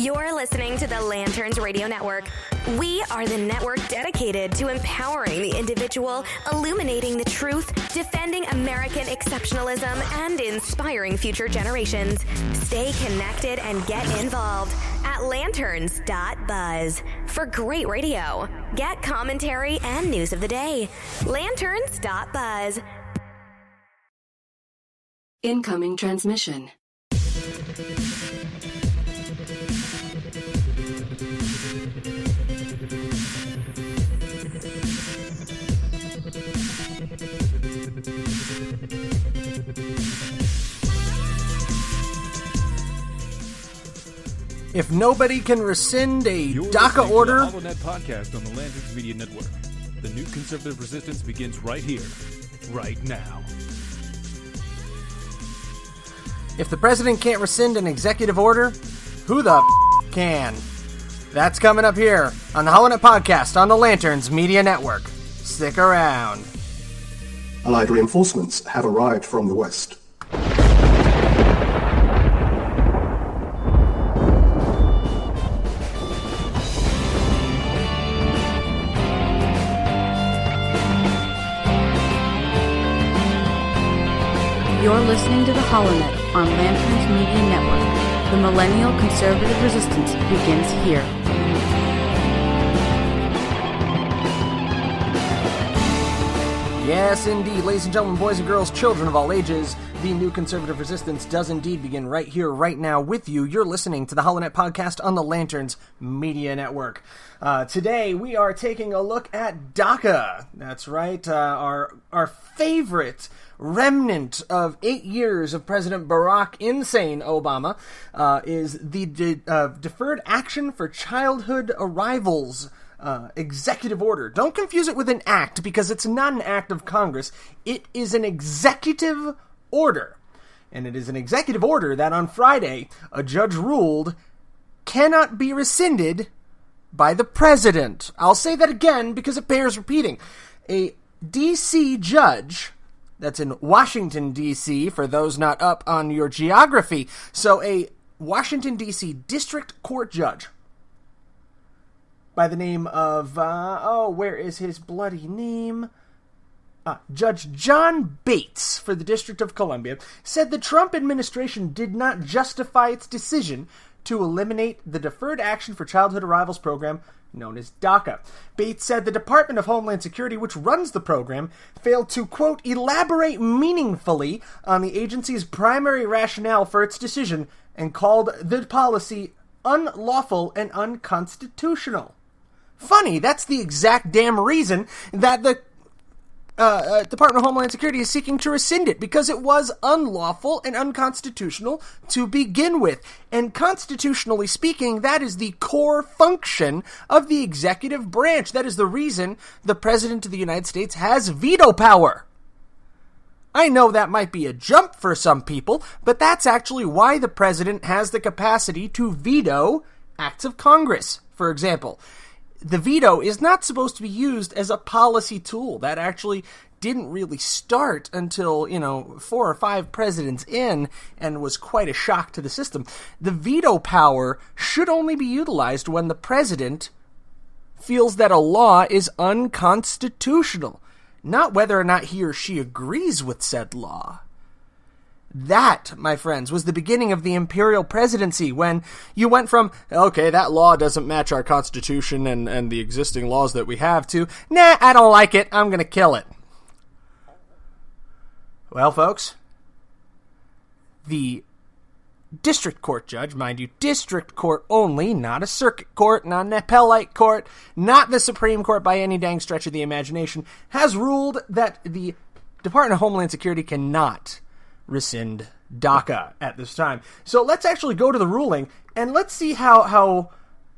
You're listening to the Lanterns Radio Network. We are the network dedicated to empowering the individual, illuminating the truth, defending American exceptionalism, and inspiring future generations. Stay connected and get involved at lanterns.buzz for great radio. Get commentary and news of the day. Lanterns.buzz. Incoming transmission. If nobody can rescind a You're DACA order... To the HoloNet podcast on the Lanterns Media Network. The new conservative resistance begins right here, right now. If the president can't rescind an executive order, who the can? That's coming up here on the HoloNet podcast on the Lanterns Media Network. Stick around. Allied reinforcements have arrived from the west. You're listening to the HoloNet on Lanterns Media Network. The millennial conservative resistance begins here. Yes, indeed, ladies and gentlemen, boys and girls, children of all ages, the new conservative resistance does indeed begin right here, right now with you. You're listening to the HoloNet podcast on the Lanterns Media Network. Today, we are taking a look at DACA. That's right, our favorite remnant of 8 years of President Barack Insane Obama is the Deferred Action for Childhood Arrivals executive order. Don't confuse it with an act, because it's not an act of Congress. It is an executive order. And it is an executive order that on Friday, a judge ruled cannot be rescinded by the president. I'll say that again because it bears repeating. A D.C. judge, that's in Washington, D.C., for those not up on your geography. So a Washington, D.C. District Court judge by the name of, where is his bloody name? Judge John Bates for the District of Columbia said the Trump administration did not justify its decision to eliminate the Deferred Action for Childhood Arrivals program known as DACA. Bates said the Department of Homeland Security, which runs the program, failed to, quote, elaborate meaningfully on the agency's primary rationale for its decision and called the policy unlawful and unconstitutional. Funny, that's the exact damn reason that the Department of Homeland Security is seeking to rescind it, because it was unlawful and unconstitutional to begin with. And constitutionally speaking, that is the core function of the executive branch. That is the reason the President of the United States has veto power. I know that might be a jump for some people, but that's actually why the President has the capacity to veto acts of Congress, for example. The veto is not supposed to be used as a policy tool. That actually didn't really start until, 4 or 5 presidents in, and was quite a shock to the system. The veto power should only be utilized when the president feels that a law is unconstitutional, not whether or not he or she agrees with said law. That, my friends, was the beginning of the imperial presidency, when you went from, okay, that law doesn't match our Constitution and the existing laws that we have, to, nah, I don't like it, I'm gonna kill it. Well, folks, the district court judge, mind you, district court only, not a circuit court, not an appellate court, not the Supreme Court by any dang stretch of the imagination, has ruled that the Department of Homeland Security cannot rescind DACA at this time. So let's actually go to the ruling, and let's see how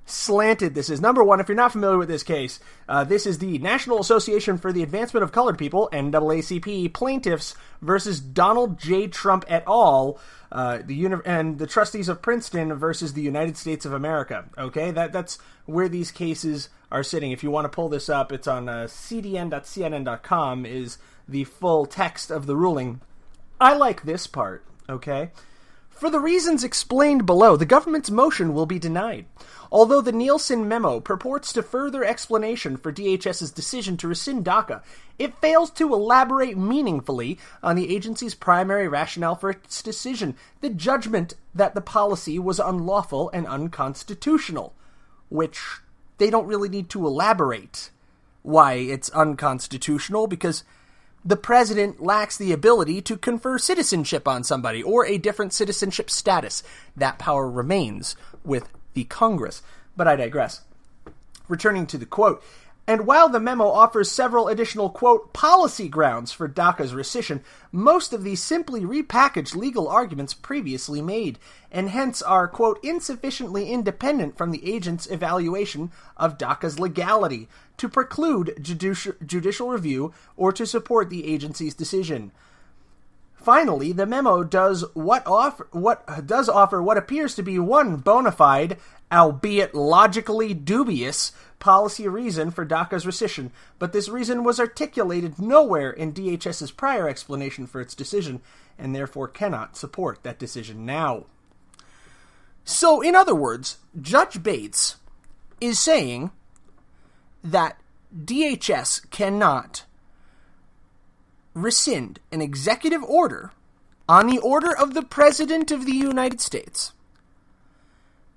slanted this is. Number one, if you're not familiar with this case, this is the National Association for the Advancement of Colored People, NAACP, plaintiffs versus Donald J. Trump et al., and the trustees of Princeton versus the United States of America. Okay, that's where these cases are sitting. If you want to pull this up, it's on cdn.cnn.com is the full text of the ruling. I like this part, okay? For the reasons explained below, the government's motion will be denied. Although the Nielsen memo purports to further explanation for DHS's decision to rescind DACA, it fails to elaborate meaningfully on the agency's primary rationale for its decision, the judgment that the policy was unlawful and unconstitutional, which they don't really need to elaborate why it's unconstitutional, because the president lacks the ability to confer citizenship on somebody or a different citizenship status. That power remains with the Congress. But I digress. Returning to the quote, and while the memo offers several additional, quote, policy grounds for DACA's rescission, most of these simply repackage legal arguments previously made, and hence are, quote, insufficiently independent from the agent's evaluation of DACA's legality to preclude judicial review or to support the agency's decision. Finally, the memo does offer what appears to be one bona fide, albeit logically dubious, policy reason for DACA's rescission, but this reason was articulated nowhere in DHS's prior explanation for its decision, and therefore cannot support that decision now. So, in other words, Judge Bates is saying that DHS cannot rescind an executive order on the order of the President of the United States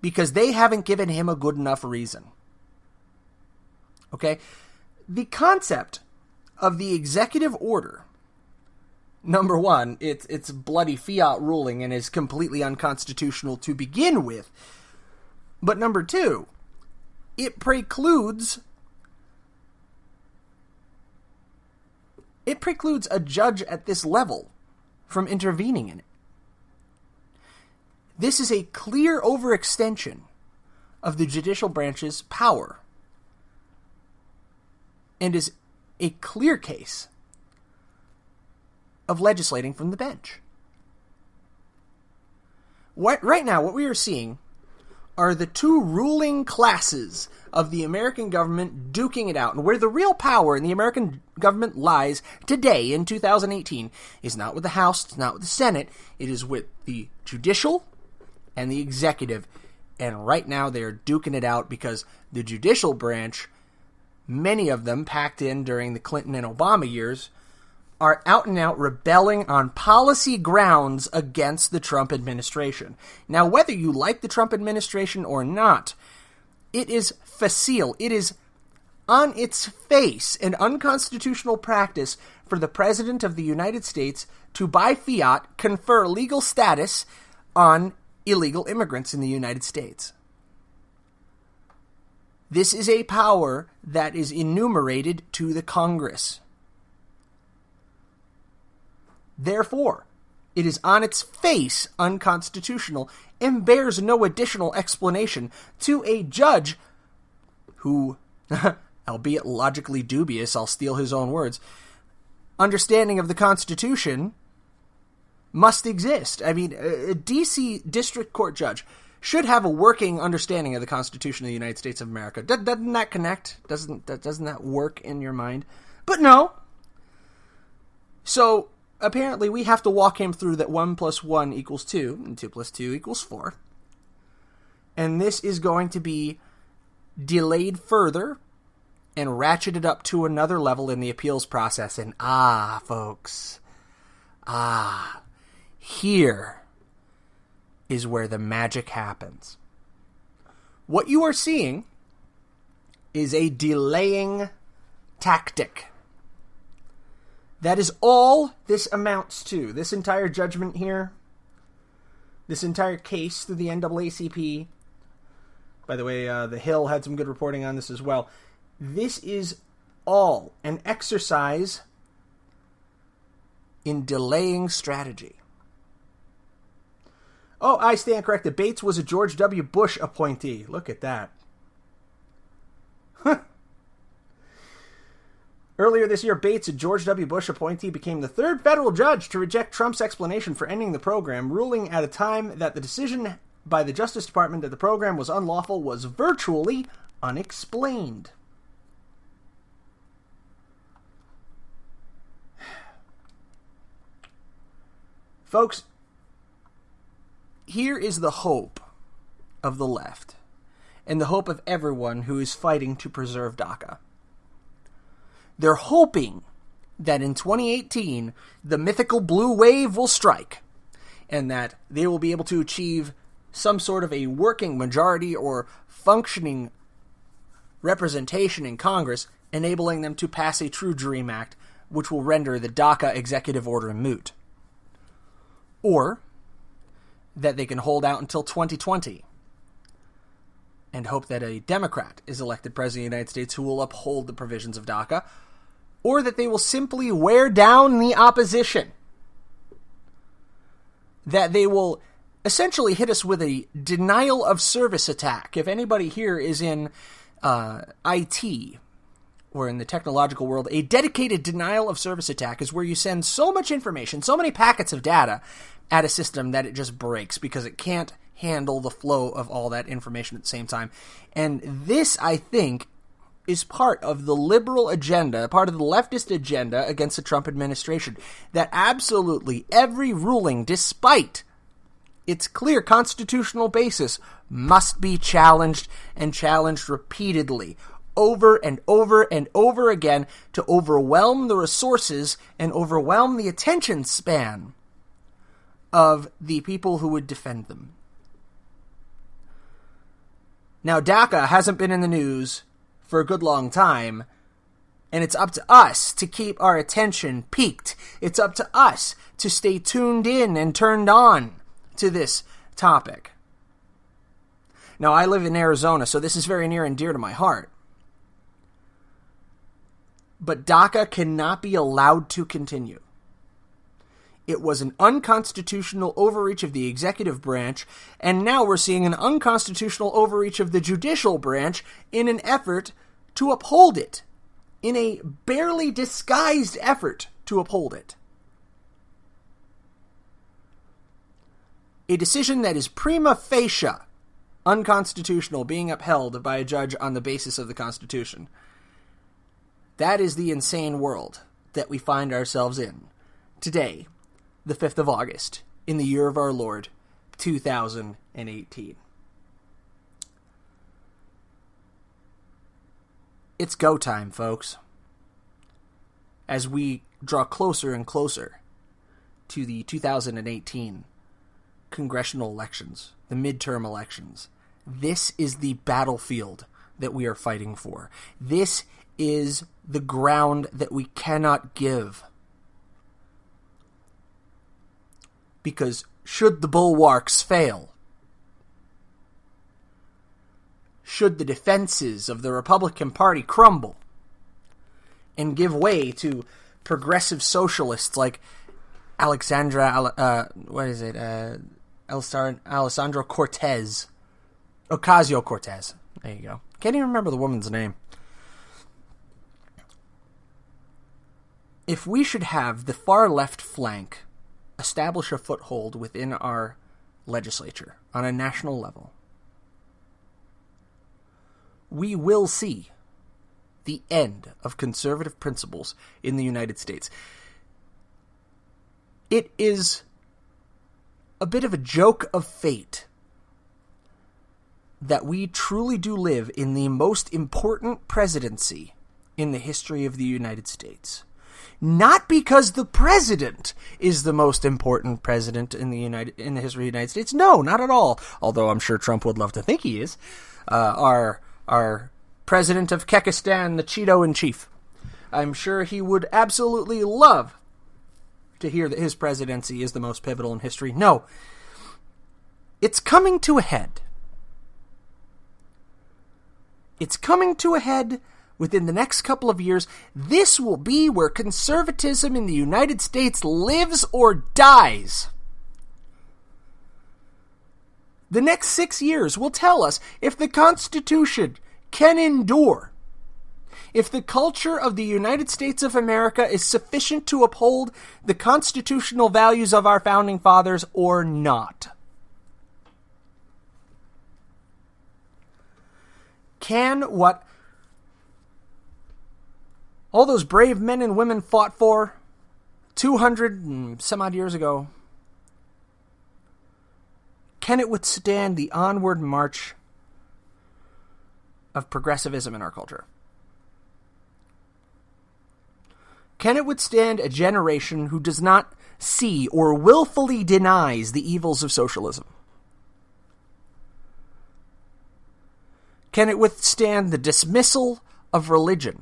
because they haven't given him a good enough reason. Okay? The concept of the executive order, number one, it's bloody fiat ruling and is completely unconstitutional to begin with. But number two, it precludes a judge at this level from intervening in it. This is a clear overextension of the judicial branch's power and is a clear case of legislating from the bench. Right now, what we are seeing are the two ruling classes of the American government duking it out. And where the real power in the American government lies today in 2018 is not with the House, it's not with the Senate, it is with the judicial and the executive. And right now they are duking it out because the judicial branch, many of them packed in during the Clinton and Obama years, are out and out rebelling on policy grounds against the Trump administration. Now, whether you like the Trump administration or not, it is facile. It is on its face an unconstitutional practice for the President of the United States to, by fiat, confer legal status on illegal immigrants in the United States. This is a power that is enumerated to the Congress. Therefore, it is on its face unconstitutional and bears no additional explanation to a judge who, albeit logically dubious, I'll steal his own words, understanding of the Constitution must exist. I mean, a D.C. District Court judge should have a working understanding of the Constitution of the United States of America. Doesn't that connect? Doesn't that work in your mind? But no. So apparently we have to walk him through that 1 + 1 = 2, and 2 + 2 = 4. And this is going to be delayed further and ratcheted up to another level in the appeals process. And folks, here is where the magic happens. What you are seeing is a delaying tactic. That is all this amounts to. This entire judgment here, this entire case through the NAACP. By the way, The Hill had some good reporting on this as well. This is all an exercise in delaying strategy. Oh, I stand corrected. Bates was a George W. Bush appointee. Look at that. Earlier this year, Bates, a George W. Bush appointee, became the third federal judge to reject Trump's explanation for ending the program, ruling at a time that the decision by the Justice Department that the program was unlawful was virtually unexplained. Folks, here is the hope of the left, and the hope of everyone who is fighting to preserve DACA. They're hoping that in 2018, the mythical blue wave will strike, and that they will be able to achieve some sort of a working majority or functioning representation in Congress, enabling them to pass a true DREAM Act, which will render the DACA executive order moot. Or that they can hold out until 2020 and hope that a Democrat is elected president of the United States who will uphold the provisions of DACA, or that they will simply wear down the opposition. That they will essentially hit us with a denial of service attack. If anybody here is in IT or in the technological world, a dedicated denial of service attack is where you send so much information, so many packets of data at a system that it just breaks because it can't handle the flow of all that information at the same time. And this, I think, is part of the liberal agenda, part of the leftist agenda against the Trump administration. That absolutely every ruling, despite its clear constitutional basis, must be challenged, and challenged repeatedly, over and over and over again, to overwhelm the resources and overwhelm the attention span of the people who would defend them. Now, DACA hasn't been in the news for a good long time, and it's up to us to keep our attention peaked. It's up to us to stay tuned in and turned on to this topic. Now, I live in Arizona, so this is very near and dear to my heart. But DACA cannot be allowed to continue. It was an unconstitutional overreach of the executive branch, and now we're seeing an unconstitutional overreach of the judicial branch in an effort to uphold it, in a barely disguised effort to uphold it. A decision that is prima facie unconstitutional being upheld by a judge on the basis of the Constitution. That is the insane world that we find ourselves in today, the 5th of August, in the year of our Lord, 2018. It's go time, folks, as we draw closer and closer to the 2018 congressional elections, the midterm elections. This is the battlefield that we are fighting for. This is the ground that we cannot give. Because should the bulwarks fail, should the defenses of the Republican Party crumble and give way to progressive socialists like Alessandro Cortez, Ocasio-Cortez. There you go. Can't even remember the woman's name. If we should have the far left flank establish a foothold within our legislature on a national level, we will see the end of conservative principles in the United States. It is a bit of a joke of fate that we truly do live in the most important presidency in the history of the United States. Not because the president is the most important president in the history of the United States. No, not at all. Although I'm sure Trump would love to think he is. Our president of Kekistan, the Cheeto-in-Chief. I'm sure he would absolutely love to hear that his presidency is the most pivotal in history. No. It's coming to a head. It's coming to a head within the next couple of years. This will be where conservatism in the United States lives or dies. The next 6 years will tell us if the Constitution can endure, if the culture of the United States of America is sufficient to uphold the constitutional values of our founding fathers or not. Can what all those brave men and women fought for 200 and some odd years ago, can it withstand the onward march of progressivism in our culture? Can it withstand a generation who does not see or willfully denies the evils of socialism? Can it withstand the dismissal of religion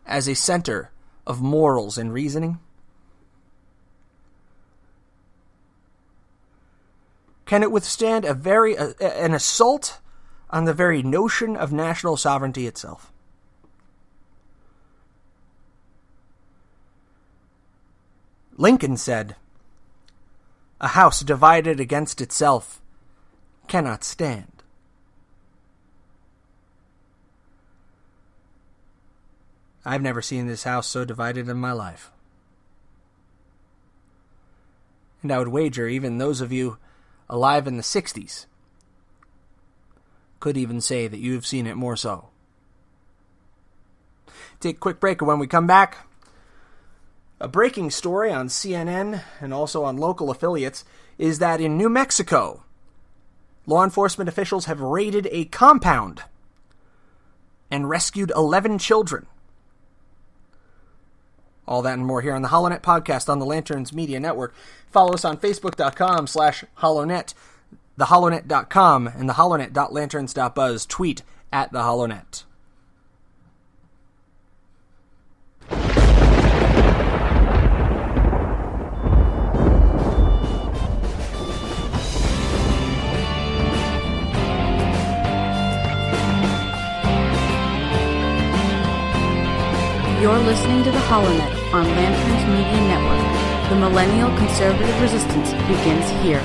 as a center of morals and reasoning? Can it withstand an assault on the very notion of national sovereignty itself? Lincoln said, "A house divided against itself cannot stand." I've never seen this house so divided in my life. And I would wager even those of you alive in the 60s could even say that you have seen it more so. Take a quick break, and when we come back, a breaking story on CNN and also on local affiliates is that in New Mexico, law enforcement officials have raided a compound and rescued 11 children. All that and more here on the HoloNet podcast on the Lanterns Media Network. Follow us on Facebook.com/HoloNet, theholonet.com, and theholonet.lanterns.buzz. Tweet at the HoloNet. You're listening to the HoloNet on Lanterns Media Network. The millennial conservative resistance begins here.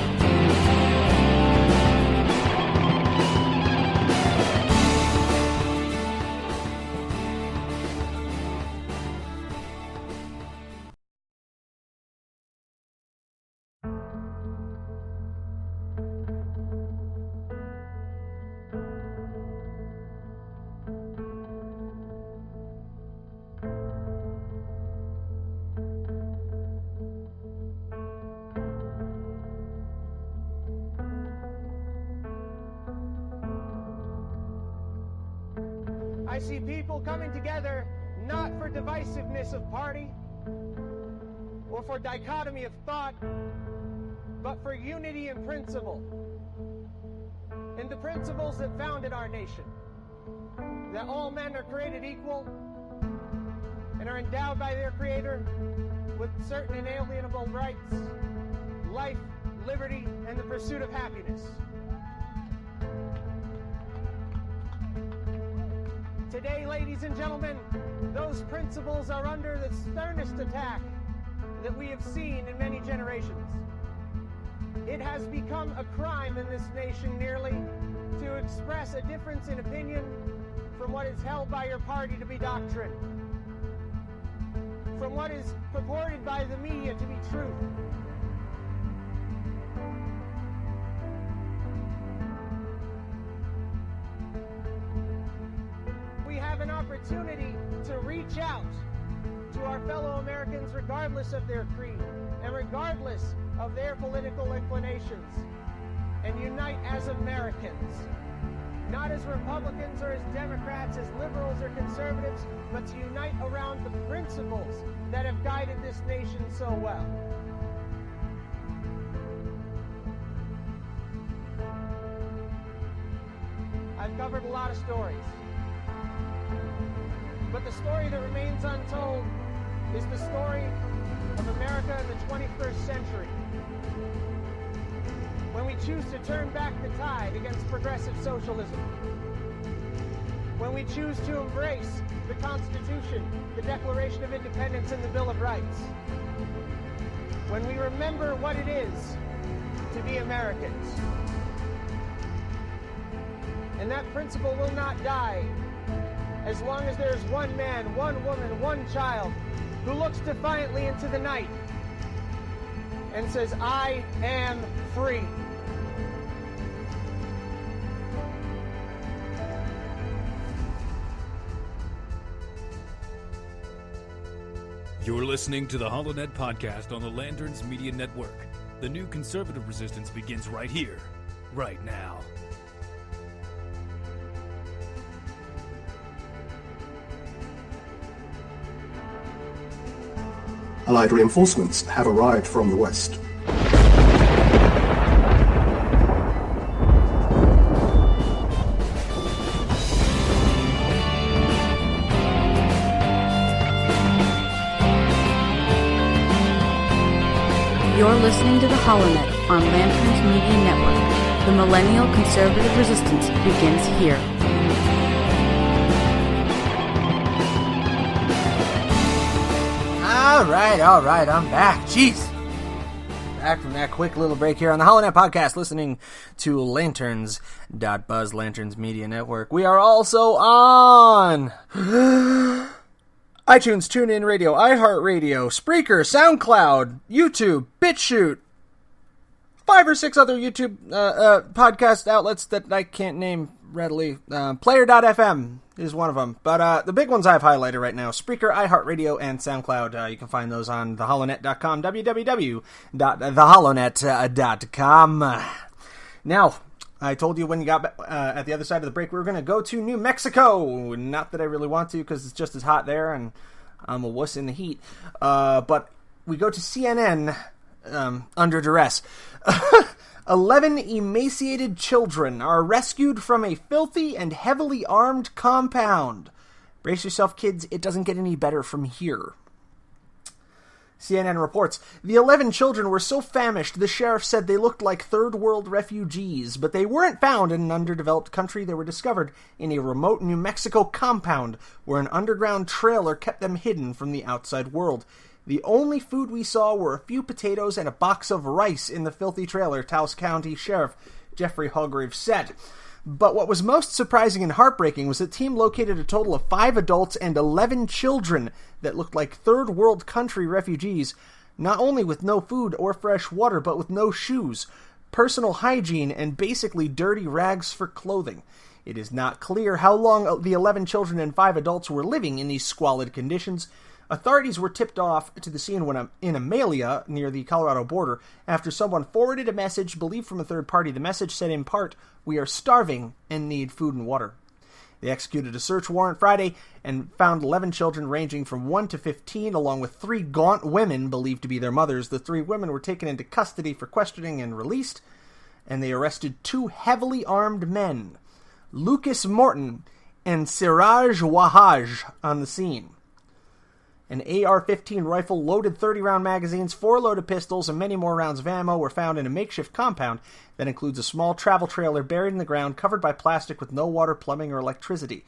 I see people coming together not for divisiveness of party or for dichotomy of thought, but for unity in principle. And the principles that founded our nation, that all men are created equal and are endowed by their Creator with certain inalienable rights, life, liberty, and the pursuit of happiness. Today, ladies and gentlemen, those principles are under the sternest attack that we have seen in many generations. It has become a crime in this nation nearly to express a difference in opinion from what is held by your party to be doctrine, from what is purported by the media to be truth. We have an opportunity to reach out to our fellow Americans regardless of their creed and regardless of their political inclinations, and unite as Americans, not as Republicans or as Democrats, as liberals or conservatives, but to unite around the principles that have guided this nation so well. I've covered a lot of stories, but the story that remains untold is the story of America in the 21st century, when we choose to turn back the tide against progressive socialism, when we choose to embrace the Constitution, the Declaration of Independence, and the Bill of Rights, when we remember what it is to be Americans. And that principle will not die as long as there's one man, one woman, one child who looks defiantly into the night and says, "I am free." You're listening to the HoloNet podcast on the Lanterns Media Network. The new conservative resistance begins right here, right now. Allied reinforcements have arrived from the west. You're listening to the HoloNet on Lanterns Media Network. The millennial conservative resistance begins here. All right, I'm back. Jeez. Back from that quick little break here on the HoloNet podcast, listening to Lanterns.Buzz, Lanterns Media Network. We are also on iTunes, TuneIn Radio, iHeartRadio, Spreaker, SoundCloud, YouTube, BitChute, 5 or 6 other YouTube podcast outlets that I can't name readily. Player.fm is one of them. But the big ones I've highlighted right now, Spreaker, iHeartRadio, and SoundCloud. You can find those on theholonet.com, www.theholonet.com. Now, I told you when you got at the other side of the break, we were going to go to New Mexico. Not that I really want to, because it's just as hot there, and I'm a wuss in the heat. But we go to CNN under duress. 11 emaciated children are rescued from a filthy and heavily armed compound. Brace yourself, kids, it doesn't get any better from here. CNN reports, the 11 children were so famished the sheriff said they looked like third world refugees, but they weren't found in an underdeveloped country. They were discovered in a remote New Mexico compound where an underground trailer kept them hidden from the outside world. The only food we saw were a few potatoes and a box of rice in the filthy trailer, Taos County Sheriff Jeffrey Hallgrave said. But what was most surprising and heartbreaking was the team located a total of 5 adults and 11 children that looked like third world country refugees, not only with no food or fresh water, but with no shoes, personal hygiene, and basically dirty rags for clothing. It is not clear how long the 11 children and 5 adults were living in these squalid conditions. Authorities were tipped off to the scene in Amelia, near the Colorado border, after someone forwarded a message believed from a third party. The message said in part, "We are starving and need food and water." They executed a search warrant Friday and found 11 children ranging from 1 to 15, along with 3 gaunt women believed to be their mothers. The 3 women were taken into custody for questioning and released, and they arrested 2 heavily armed men, Lucas Morton and Siraj Wahaj, on the scene. An AR-15 rifle, loaded 30-round magazines, 4 loaded pistols, and many more rounds of ammo were found in a makeshift compound that includes a small travel trailer buried in the ground, covered by plastic with no water, plumbing, or electricity.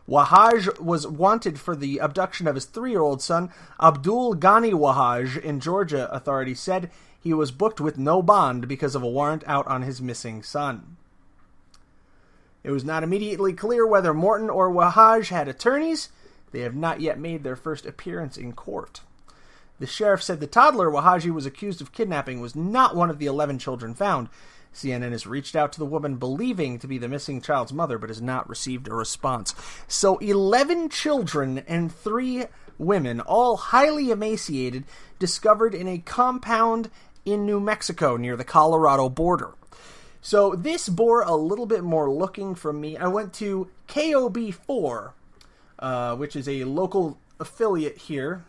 Wahaj was wanted for the abduction of his 3-year-old son, Abdul Ghani Wahaj, in Georgia, authorities said. He was booked with no bond because of a warrant out on his missing son. It was not immediately clear whether Morton or Wahaj had attorneys. They have not yet made their first appearance in court. The sheriff said the toddler Wahaji was accused of kidnapping was not one of the 11 children found. CNN has reached out to the woman believing to be the missing child's mother, but has not received a response. So 11 children and 3 women, all highly emaciated, discovered in a compound in New Mexico near the Colorado border. So this bore a little bit more looking from me. I went to KOB4, which is a local affiliate here.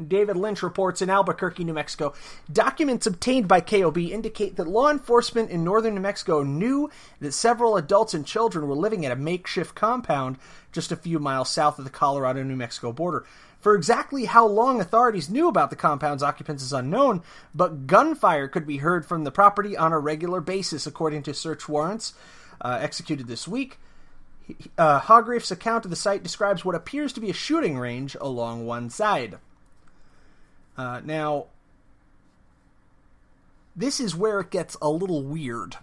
David Lynch reports in Albuquerque, New Mexico, documents obtained by KOB indicate that law enforcement in northern New Mexico knew that several adults and children were living at a makeshift compound just a few miles south of the Colorado-New Mexico border. For exactly how long authorities knew about the compound's occupants is unknown, but gunfire could be heard from the property on a regular basis, according to search warrants executed this week. Hogreif's account of the site describes what appears to be a shooting range along one side. Now, this is where it gets a little weird.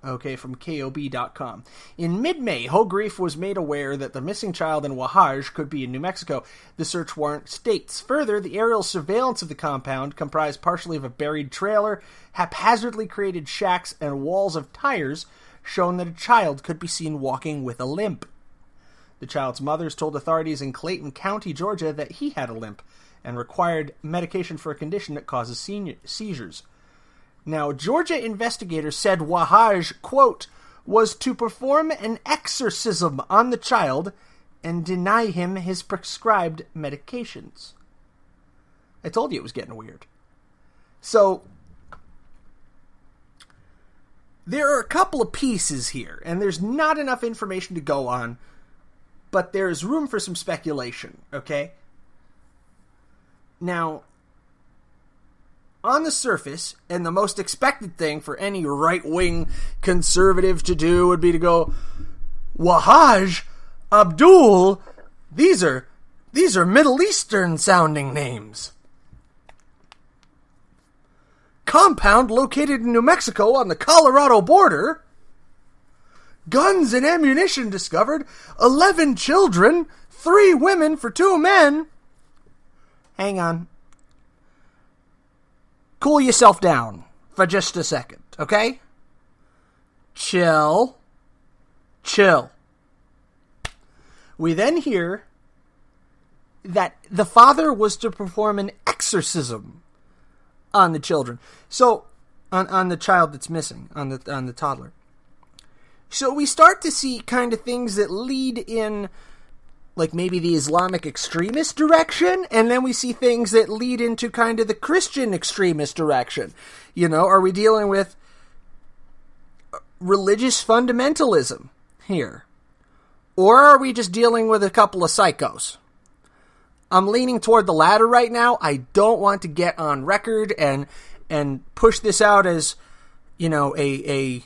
Okay, from KOB.com. In mid-May, Hogreif was made aware that the missing child in Wahaj could be in New Mexico. The search warrant states. Further, the aerial surveillance of the compound, comprised partially of a buried trailer, haphazardly created shacks, and walls of tires, shown that a child could be seen walking with a limp. The child's mothers told authorities in Clayton County, Georgia, that he had a limp and required medication for a condition that causes seizures. Now, Georgia investigators said Wahaj, quote, was to perform an exorcism on the child and deny him his prescribed medications. I told you it was getting weird. So, there are a couple of pieces here, and there's not enough information to go on, but there's room for some speculation, okay? Now, on the surface, and the most expected thing for any right-wing conservative to do would be to go, Wahaj, Abdul, these are Middle Eastern-sounding names. Compound located in New Mexico on the Colorado border. Guns and ammunition discovered. 11 children. 3 women for 2 men. Hang on. Cool yourself down for just a second, okay? Chill. We then hear that the father was to perform an exorcism on the children. So, on the child that's missing, on the toddler. So we start to see kind of things that lead in, like maybe the Islamic extremist direction, and then we see things that lead into kind of the Christian extremist direction. You know, are we dealing with religious fundamentalism here? Or are we just dealing with a couple of psychos? I'm leaning toward the latter right now. I don't want to get on record and push this out as, you know, a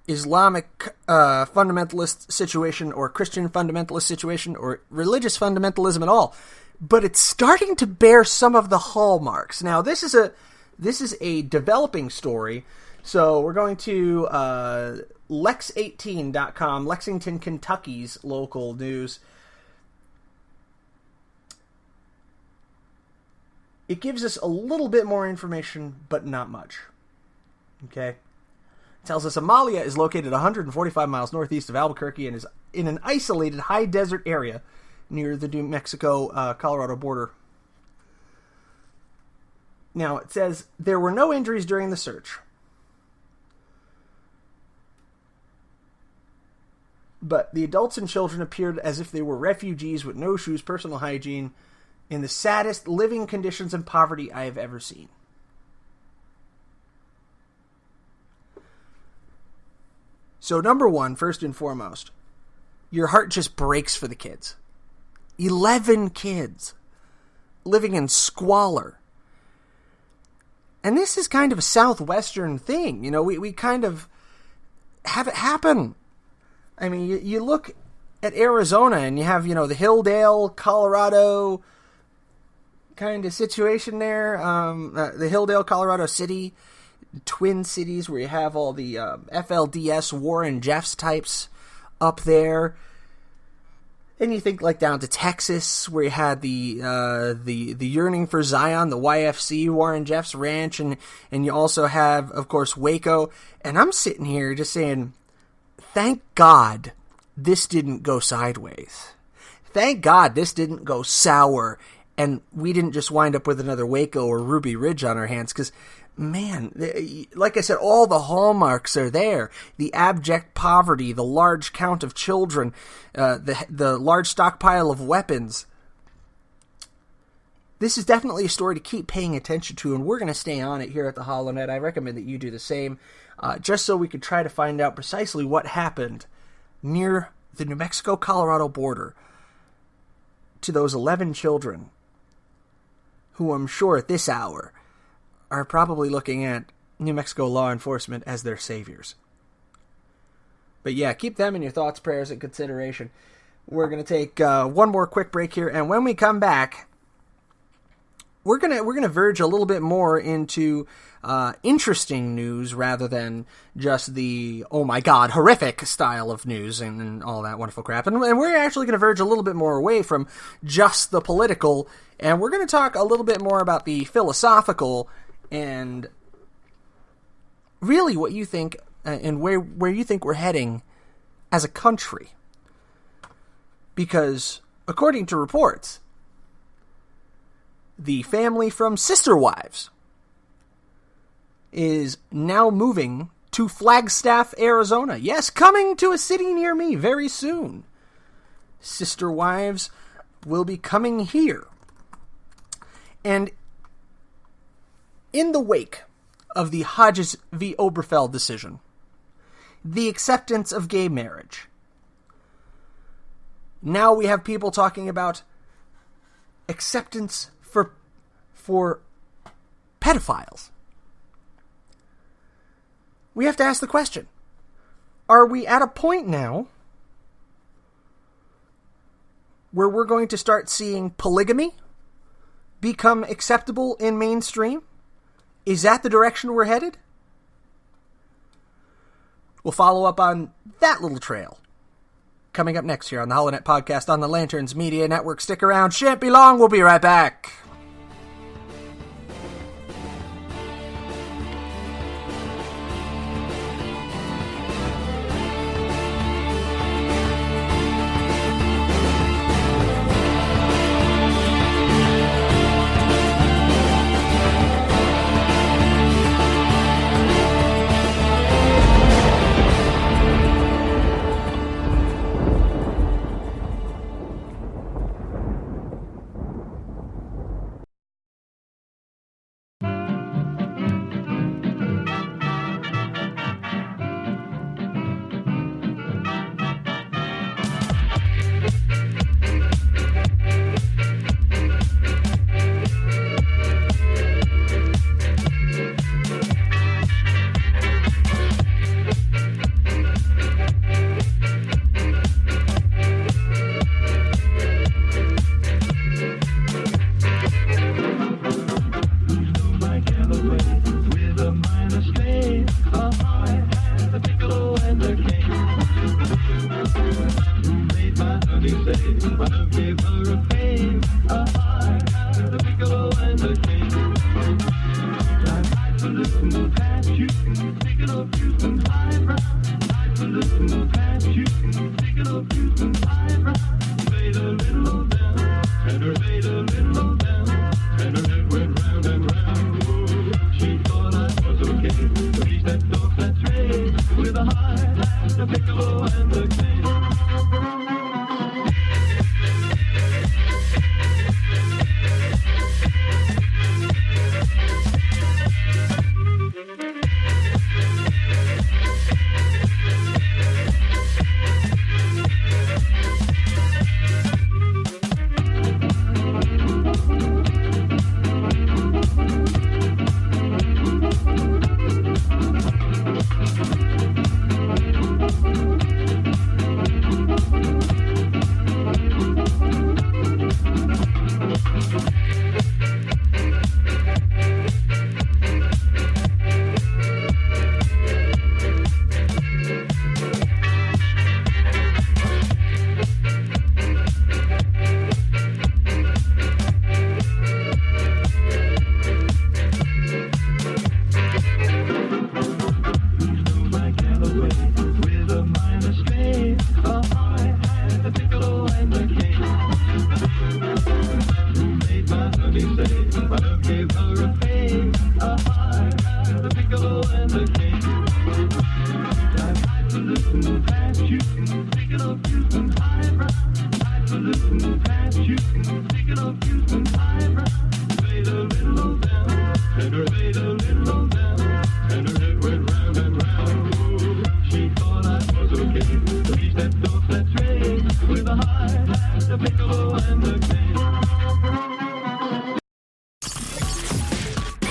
Islamic fundamentalist situation or Christian fundamentalist situation or religious fundamentalism at all. But it's starting to bear some of the hallmarks. Now, this is a developing story. So we're going to Lex18.com, Lexington, Kentucky's local news. It gives us a little bit more information, but not much. Okay? It tells us Amalia is located 145 miles northeast of Albuquerque and is in an isolated high desert area near the New Mexico-Colorado border. Now, it says, there were no injuries during the search. But the adults and children appeared as if they were refugees with no shoes, personal hygiene, in the saddest living conditions and poverty I have ever seen. So number one, first and foremost, your heart just breaks for the kids. 11 kids living in squalor. And this is kind of a southwestern thing. You know, we kind of have it happen. I mean, you look at Arizona and you have, you know, the Hilldale, Colorado kind of situation there. The Hilldale, Colorado City, Twin Cities, where you have all the FLDS, Warren Jeffs types up there. And you think like down to Texas, where you had the Yearning for Zion, the YFC, Warren Jeffs Ranch, and you also have, of course, Waco. And I'm sitting here just saying, thank God this didn't go sideways. Thank God this didn't go sour, and we didn't just wind up with another Waco or Ruby Ridge on our hands, because, man, like I said, all the hallmarks are there. The abject poverty, the large count of children, the large stockpile of weapons. This is definitely a story to keep paying attention to, and we're going to stay on it here at the HoloNet. I recommend that you do the same, just so we could try to find out precisely what happened near the New Mexico-Colorado border to those 11 children, who I'm sure at this hour are probably looking at New Mexico law enforcement as their saviors. But yeah, keep them in your thoughts, prayers, and consideration. We're going to take one more quick break here, and when we come back, we're gonna verge a little bit more into interesting news rather than just the, oh my god, horrific style of news and all that wonderful crap. And we're actually going to verge a little bit more away from just the political, and we're going to talk a little bit more about the philosophical and really what you think and where you think we're heading as a country. Because, according to reports, the family from Sister Wives is now moving to Flagstaff, Arizona. Yes, coming to a city near me very soon. Sister Wives will be coming here. And in the wake of the Hodges v. Oberfeld decision, the acceptance of gay marriage, now we have people talking about acceptance for pedophiles. We have to ask the question, are we at a point now where we're going to start seeing polygamy become acceptable in mainstream? Is that the direction we're headed? We'll follow up on that little trail coming up next here on the HoloNet podcast on the Lanterns Media Network. Stick around, shan't be long, we'll be right back.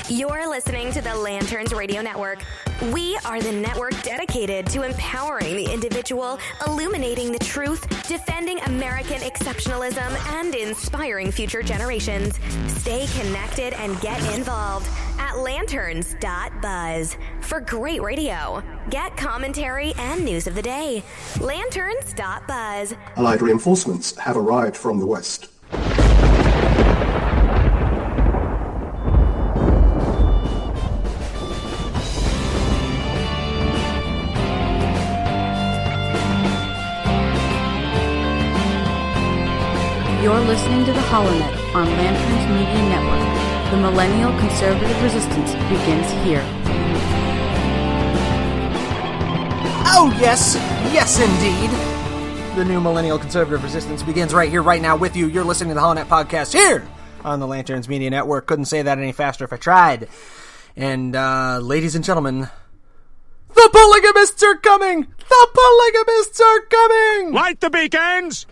You're listening to the Lanterns Radio Network. We are the network dedicated to empowering the individual, illuminating the truth, defending American exceptionalism, and inspiring future generations. Stay connected and get involved at lanterns.buzz for great radio. Get commentary and news of the day. Lanterns.buzz. Allied reinforcements have arrived from the west. You're listening to the HoloNet on Lanterns Media Network. The millennial conservative resistance begins here. Oh yes, yes indeed. The new Millennial Conservative Resistance begins right here, right now with you. You're listening to the HoloNet Podcast here on the Lanterns Media Network. Couldn't say that any faster if I tried. And, ladies and gentlemen, the polygamists are coming! The polygamists are coming! Light the beacons!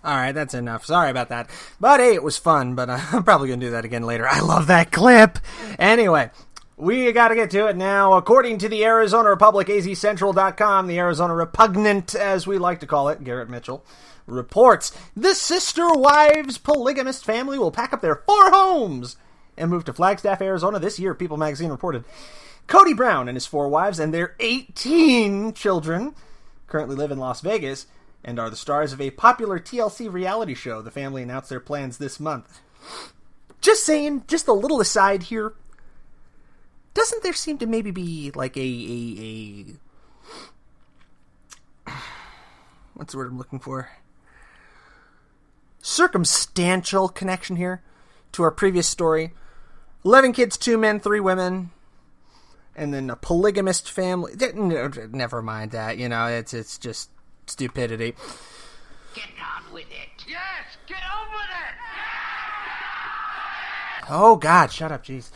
Alright, that's enough. Sorry about that. But hey, it was fun, but I'm probably going to do that again later. I love that clip! Anyway, we got to get to it now. According to the Arizona Republic, azcentral.com, the Arizona Repugnant, as we like to call it, Garrett Mitchell, reports the Sister Wives polygamist family will pack up their 4 homes and move to Flagstaff, Arizona this year, People magazine reported. Cody Brown and his 4 wives and their 18 children currently live in Las Vegas and are the stars of a popular TLC reality show. The family announced their plans this month. Just saying, just a little aside here. Doesn't there seem to maybe be like a what's the word I'm looking for? Circumstantial connection here to our previous story. 11 kids, 2 men, 3 women. And then a polygamist family. Never mind that, it's just stupidity. Get on with it. Yes, get on with it. Oh, God, shut up, jeez.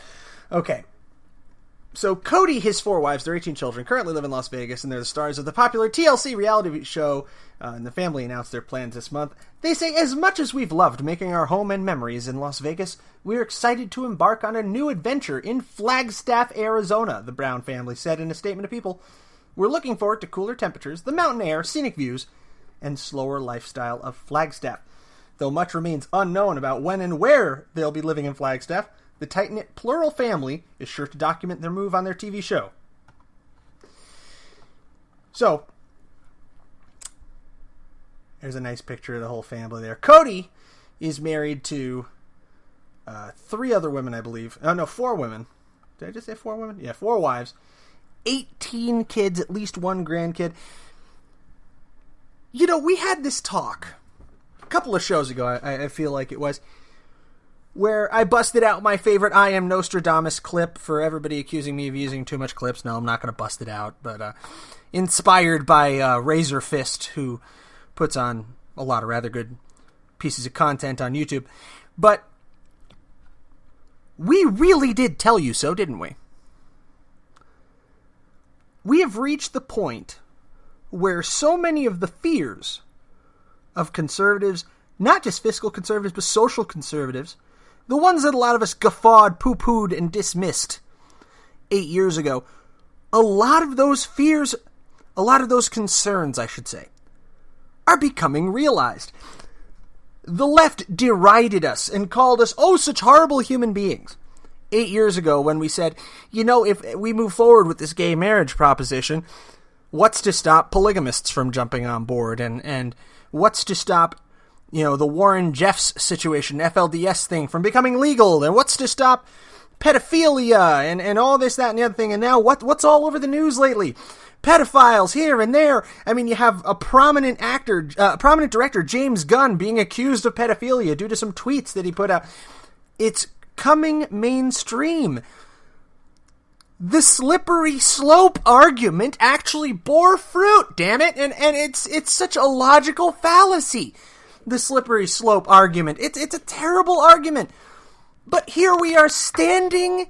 Okay. So Cody, his 4 wives, their 18 children, currently live in Las Vegas, and they're the stars of the popular TLC reality show, and the family announced their plans this month. They say, as much as we've loved making our home and memories in Las Vegas, we're excited to embark on a new adventure in Flagstaff, Arizona, the Brown family said in a statement to People. We're looking forward to cooler temperatures, the mountain air, scenic views, and slower lifestyle of Flagstaff. Though much remains unknown about when and where they'll be living in Flagstaff, the tight-knit plural family is sure to document their move on their TV show. So, there's a nice picture of the whole family there. Cody is married to 3 other women, I believe. Oh, no, 4 women. Did I just say 4 women? Yeah, 4 wives. 18 kids, at least 1 grandkid. We had this talk a couple of shows ago, I feel like it was, where I busted out my favorite I Am Nostradamus clip for everybody accusing me of using too much clips. No, I'm not going to bust it out, but inspired by Razor Fist, who puts on a lot of rather good pieces of content on YouTube. But we really did tell you so, didn't we? We have reached the point where so many of the fears of conservatives, not just fiscal conservatives, but social conservatives, the ones that a lot of us guffawed, poo-pooed, and dismissed 8 years ago, a lot of those fears, a lot of those concerns, I should say, are becoming realized. The left derided us and called us, such horrible human beings. 8 years ago when we said, if we move forward with this gay marriage proposition, what's to stop polygamists from jumping on board? And what's to stop, the Warren Jeffs situation, FLDS thing, from becoming legal? And what's to stop pedophilia and all this, that, and the other thing? And now what's all over the news lately? Pedophiles here and there. I mean, you have a prominent director, James Gunn, being accused of pedophilia due to some tweets that he put out. It's coming mainstream. The slippery slope argument actually bore fruit, damn it, and it's such a logical fallacy. The slippery slope argument. It's a terrible argument. But here we are standing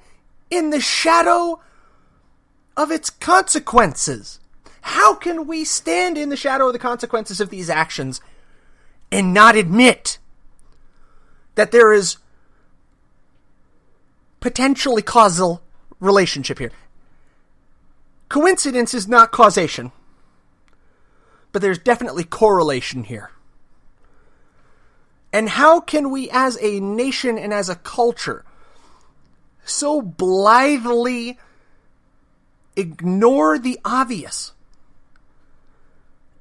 in the shadow of its consequences. How can we stand in the shadow of the consequences of these actions and not admit that there is potentially causal relationship here? Coincidence is not causation, but there's definitely correlation here. And how can we as a nation and as a culture so blithely ignore the obvious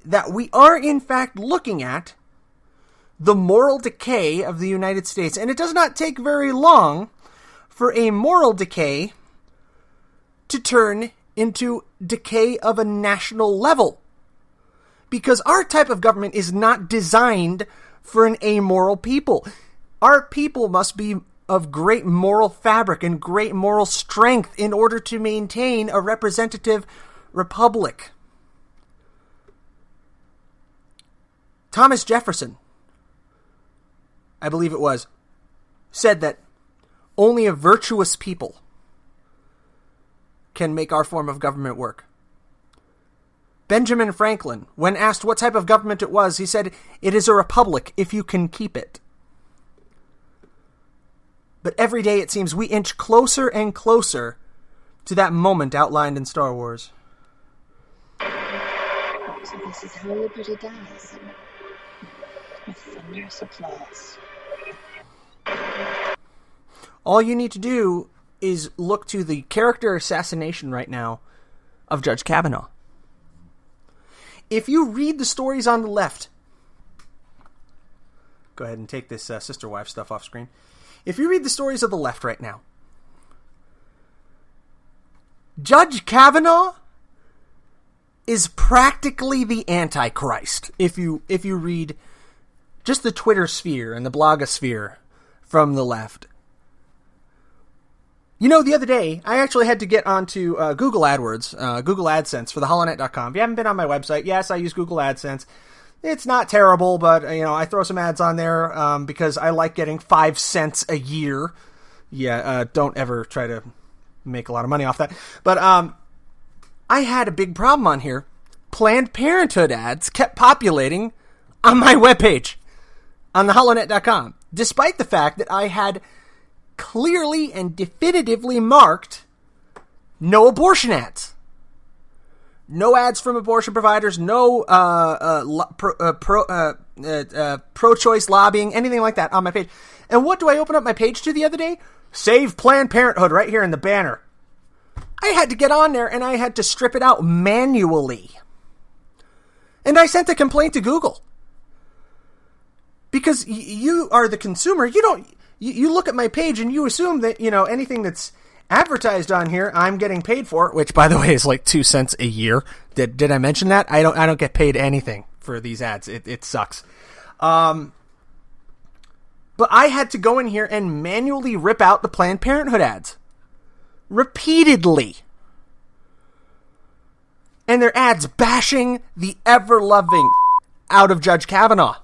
that we are in fact looking at the moral decay of the United States. And it does not take very long for a moral decay to turn into decay of a national level. Because our type of government is not designed for an amoral people. Our people must be of great moral fabric and great moral strength in order to maintain a representative republic. Thomas Jefferson, I believe it was, said that only a virtuous people can make our form of government work. Benjamin Franklin, when asked what type of government it was, he said, "It is a republic if you can keep it." But every day it seems we inch closer and closer to that moment outlined in Star Wars. So this is how liberty dies. With thunderous applause. All you need to do is look to the character assassination right now of Judge Kavanaugh. If you read the stories on the left, go ahead and take this sister wife stuff off screen. If you read the stories of the left right now, Judge Kavanaugh is practically the Antichrist. If you read just the Twitter sphere and the blogosphere from the left. You know, the other day, I actually had to get onto Google AdWords, Google AdSense for theholonet.com. If you haven't been on my website, yes, I use Google AdSense. It's not terrible, but, I throw some ads on there because I like getting 5 cents a year. Yeah, don't ever try to make a lot of money off that. But I had a big problem on here. Planned Parenthood ads kept populating on my webpage on theholonet.com, despite the fact that I had clearly and definitively marked no abortion ads. No ads from abortion providers, no pro-choice lobbying, anything like that on my page. And what do I open up my page to the other day? Save Planned Parenthood right here in the banner. I had to get on there and I had to strip it out manually. And I sent a complaint to Google. Because you are the consumer, you look at my page and you assume that, anything that's advertised on here, I'm getting paid for, which by the way is like 2 cents a year. Did I mention that? I don't get paid anything for these ads. It sucks. But I had to go in here and manually rip out the Planned Parenthood ads. Repeatedly. And they're ads bashing the ever-loving out of Judge Kavanaugh.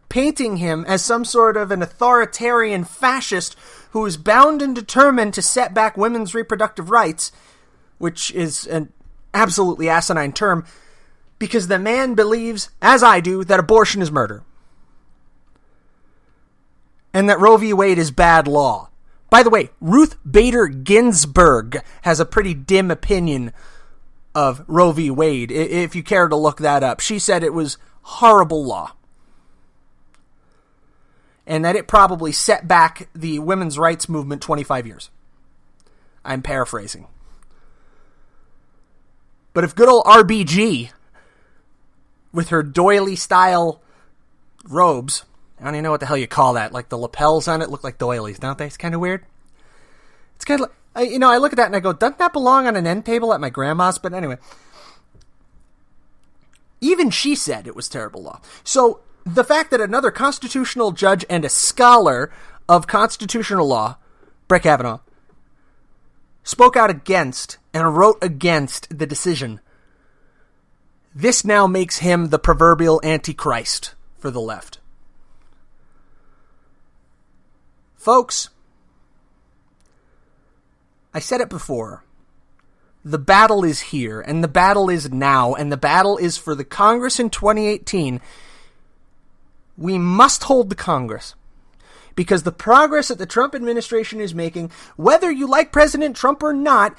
Painting him as some sort of an authoritarian fascist who is bound and determined to set back women's reproductive rights, which is an absolutely asinine term, because the man believes, as I do, that abortion is murder. And that Roe v. Wade is bad law. By the way, Ruth Bader Ginsburg has a pretty dim opinion of Roe v. Wade, if you care to look that up. She said it was horrible law. And that it probably set back the women's rights movement 25 years. I'm paraphrasing. But if good old RBG, with her doily-style robes, I don't even know what the hell you call that, like the lapels on it look like doilies, don't they? It's kind of weird. It's kind of like, I look at that and I go, doesn't that belong on an end table at my grandma's? But anyway. Even she said it was terrible law. So, the fact that another constitutional judge and a scholar of constitutional law, Brett Kavanaugh, spoke out against and wrote against the decision, this now makes him the proverbial antichrist for the left. Folks, I said it before. The battle is here, and the battle is now, and the battle is for the Congress in 2018. We must hold the Congress, because the progress that the Trump administration is making, whether you like President Trump or not,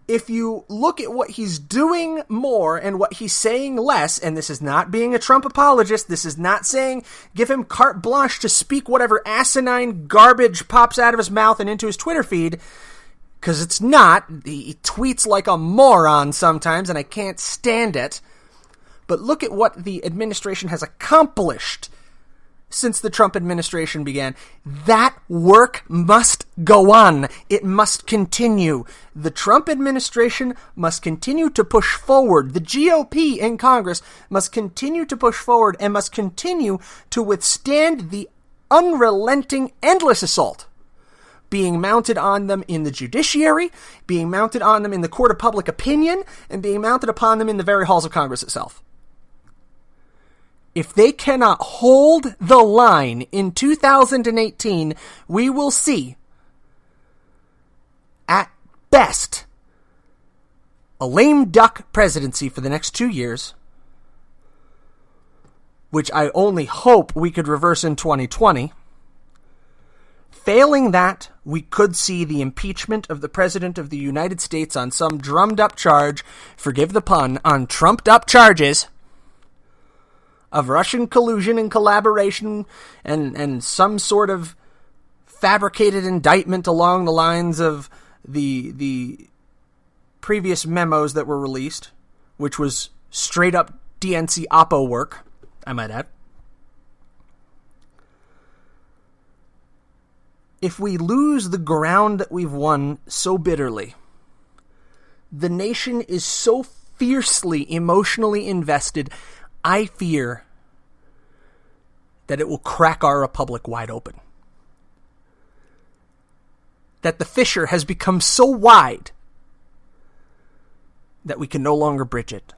if you look at what he's doing more and what he's saying less, and this is not being a Trump apologist, this is not saying give him carte blanche to speak whatever asinine garbage pops out of his mouth and into his Twitter feed, because it's not. He tweets like a moron sometimes, and I can't stand it. But look at what the administration has accomplished since the Trump administration began. That work must go on. It must continue. The Trump administration must continue to push forward. The GOP in Congress must continue to push forward and must continue to withstand the unrelenting, endless assault being mounted on them in the judiciary, being mounted on them in the court of public opinion, and being mounted upon them in the very halls of Congress itself. If they cannot hold the line in 2018, we will see, at best, a lame duck presidency for the next 2 years, which I only hope we could reverse in 2020. Failing that, we could see the impeachment of the President of the United States on some drummed-up charge, forgive the pun, on trumped-up charges of Russian collusion and collaboration and some sort of fabricated indictment along the lines of the previous memos that were released, which was straight-up DNC Oppo work, I might add. If we lose the ground that we've won so bitterly, the nation is so fiercely emotionally invested, I fear that it will crack our republic wide open. That the fissure has become so wide that we can no longer bridge it.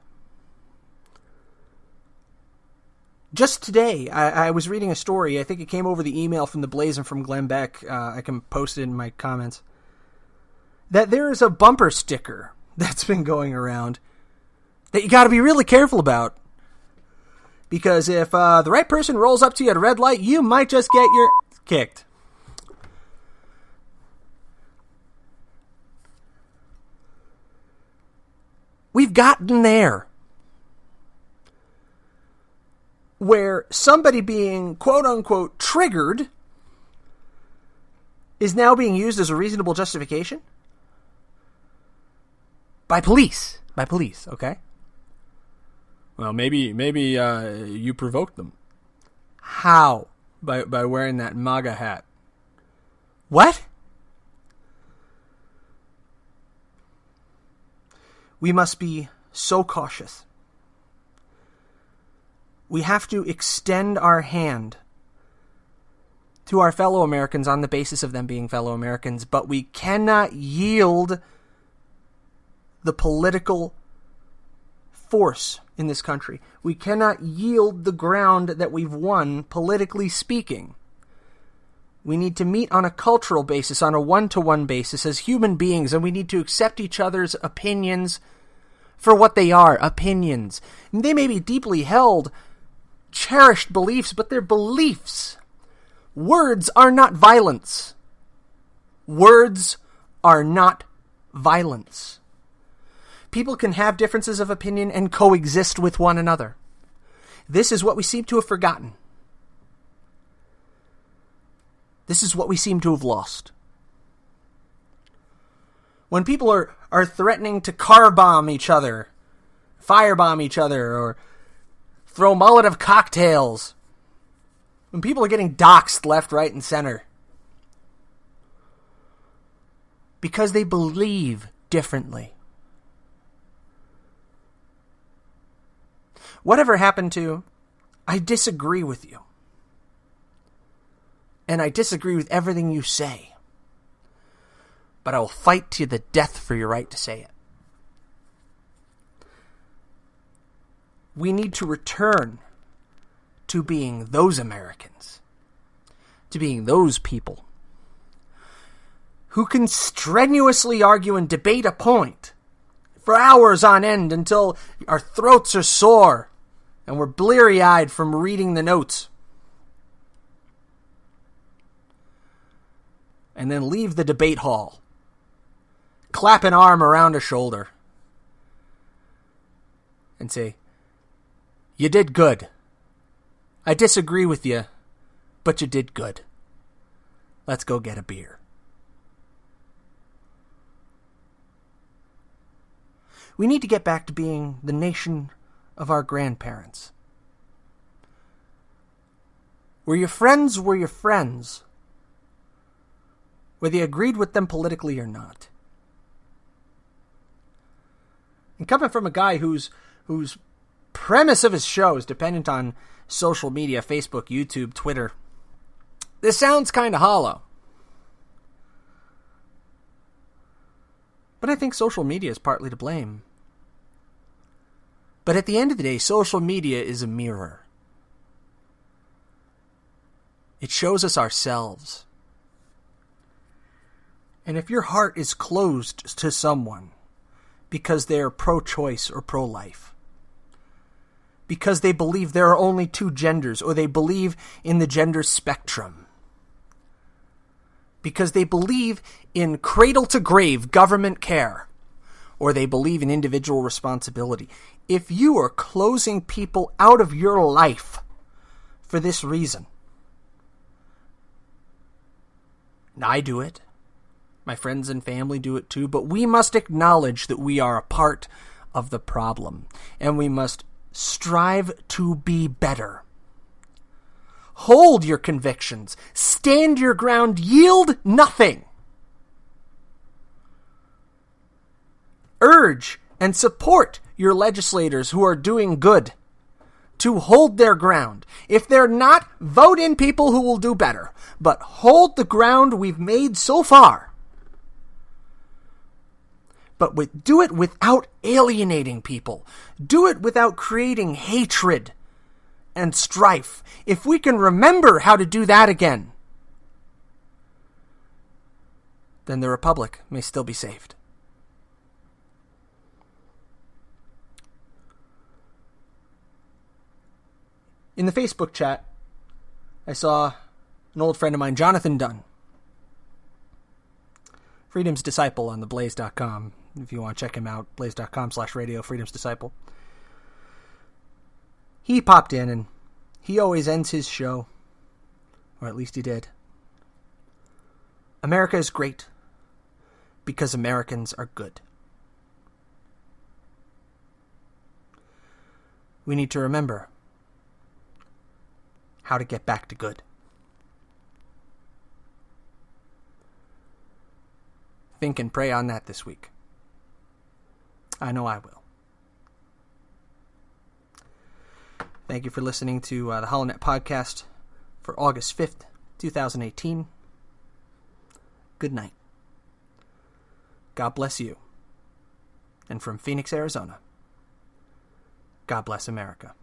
Just today, I was reading a story. I think it came over the email from the Blaze and from Glenn Beck. I can post it in my comments. That there is a bumper sticker that's been going around that you got to be really careful about. Because if the right person rolls up to you at a red light, you might just get your kicked. We've gotten there, where somebody being quote-unquote triggered is now being used as a reasonable justification? By police, okay? Well, maybe you provoked them. How? By wearing that MAGA hat. What? We must be so cautious. We have to extend our hand to our fellow Americans on the basis of them being fellow Americans, but we cannot yield the political force in this country. We cannot yield the ground that we've won, politically speaking. We need to meet on a cultural basis, on a one-to-one basis as human beings, and we need to accept each other's opinions for what they are, opinions. And they may be deeply held, cherished beliefs, but they're beliefs. Words are not violence. Words are not violence. People can have differences of opinion and coexist with one another. This is what we seem to have forgotten. This is what we seem to have lost. When people are threatening to car bomb each other, firebomb each other, or throw Molotov cocktails, when people are getting doxxed left, right, and center, because they believe differently. Whatever happened to, I disagree with you. And I disagree with everything you say. But I will fight to the death for your right to say it. We need to return to being those Americans, to being those people who can strenuously argue and debate a point for hours on end until our throats are sore and we're bleary-eyed from reading the notes. And then leave the debate hall clap an arm around a shoulder and say, "You did good. I disagree with you, but you did good. Let's go get a beer." We need to get back to being the nation of our grandparents, where your friends were your friends, whether you agreed with them politically or not. And coming from a guy whose premise of his show is dependent on social media, Facebook, YouTube, Twitter, this sounds kind of hollow. But I think social media is partly to blame. But at the end of the day, social media is a mirror. It shows us ourselves. And if your heart is closed to someone because they're pro-choice or pro-life, because they believe there are only two genders, or they believe in the gender spectrum, because they believe in cradle-to-grave government care, or they believe in individual responsibility, if you are closing people out of your life for this reason, and I do it, my friends and family do it too, but we must acknowledge that we are a part of the problem, and we must strive to be better. Hold your convictions. Stand your ground. Yield nothing. Urge and support your legislators who are doing good to hold their ground. If they're not, vote in people who will do better. But hold the ground we've made so far. But do it without alienating people. Do it without creating hatred and strife. If we can remember how to do that again, then the Republic may still be saved. In the Facebook chat, I saw an old friend of mine, Jonathan Dunn, Freedom's Disciple on theblaze.com. If you want to check him out, blaze.com/radio, Freedom's Disciple. He popped in, and he always ends his show, or at least he did. America is great because Americans are good. We need to remember how to get back to good. Think and pray on that this week. I know I will. Thank you for listening to the HoloNet podcast for August 5th, 2018. Good night. God bless you. And from Phoenix, Arizona, God bless America.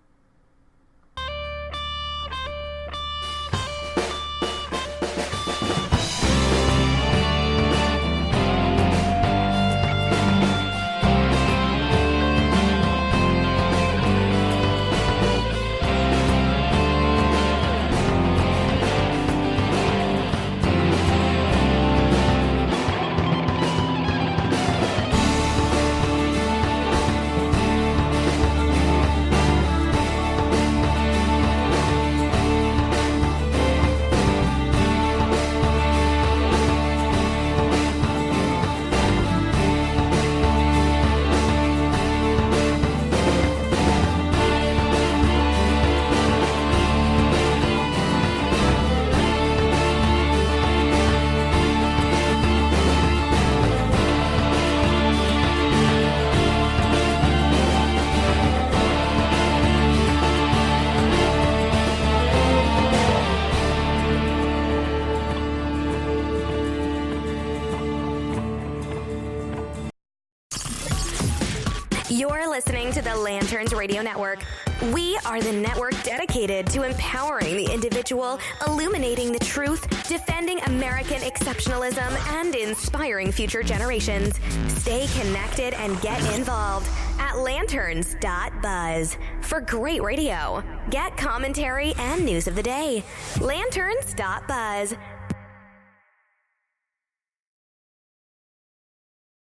You're listening to the Lanterns Radio Network. We are the network dedicated to empowering the individual, illuminating the truth, defending American exceptionalism, and inspiring future generations. Stay connected and get involved at lanterns.buzz for great radio. Get commentary and news of the day. Lanterns.buzz.